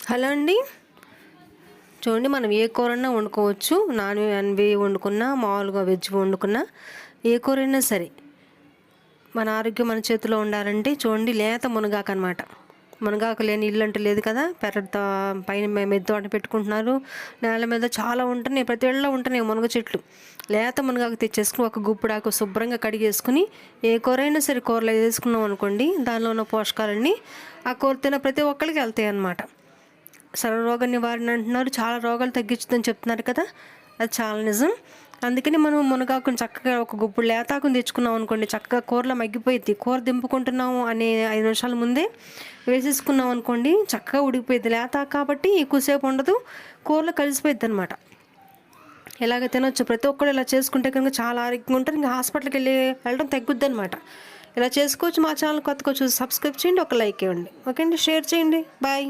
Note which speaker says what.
Speaker 1: Hello అండి. చూడండి, మనం ఏ కూరన్నా వండుకోవచ్చు. నాన్ వండుకున్నా, మామూలుగా వెజ్ వండుకున్నా, ఏ కూరైనా సరే మన ఆరోగ్యం మన చేతిలో ఉండాలంటే చూడండి, లేత మునగాకు అనమాట. మునగాకు లేని ఇల్లు అంటూ లేదు కదా. పెరట పైన మెద్ద తోట పెట్టుకుంటున్నారు. నేల మీద చాలా ఉంటున్నాయి, ప్రతి ఏళ్ళలో ఉంటున్నాయి మునగ చెట్లు. లేత మునగాకు తెచ్చేసుకుని ఒక గుప్పుడాకు శుభ్రంగా కడిగేసుకుని ఏ కూరైనా సరే కూరలో వేసుకున్నాం అనుకోండి, దానిలో ఉన్న పోషకాలన్నీ ఆ కూర తిన్న ప్రతి ఒక్కరికి వెళ్తాయి అన్నమాట. సర్వరోగ నివారణ అంటున్నారు, చాలా రోగాలు తగ్గించుదని చెప్తున్నారు కదా. అది చాలా నిజం. అందుకని మనం మునగాకుని చక్కగా ఒక గుప్పుడు లేతాకుని తెచ్చుకున్నాం అనుకోండి, చక్కగా కూరలో మగ్గిపోయిద్ది. కూర దింపుకుంటున్నాము అనే 5 నిమిషాల ముందే వేసేసుకున్నాం అనుకోండి, చక్కగా ఉడికిపోయిద్ది. లేతాకు కాబట్టి ఎక్కువసేపు ఉండదు, కూరలో కలిసిపోయిద్ది అనమాట. ఇలాగ తినొచ్చు. ప్రతి ఒక్కరు ఇలా చేసుకుంటే కనుక చాలా ఆరోగ్యంగా ఉంటారు. ఇంకా హాస్పిటల్కి వెళ్ళడం తగ్గుద్ది అనమాట. ఇలా చేసుకోవచ్చు. మా ఛానల్ కొత్తగా చూసి సబ్స్క్రైబ్ చేయండి, ఒక లైక్ ఇవ్వండి. ఓకే అండి, షేర్ చేయండి. బాయ్.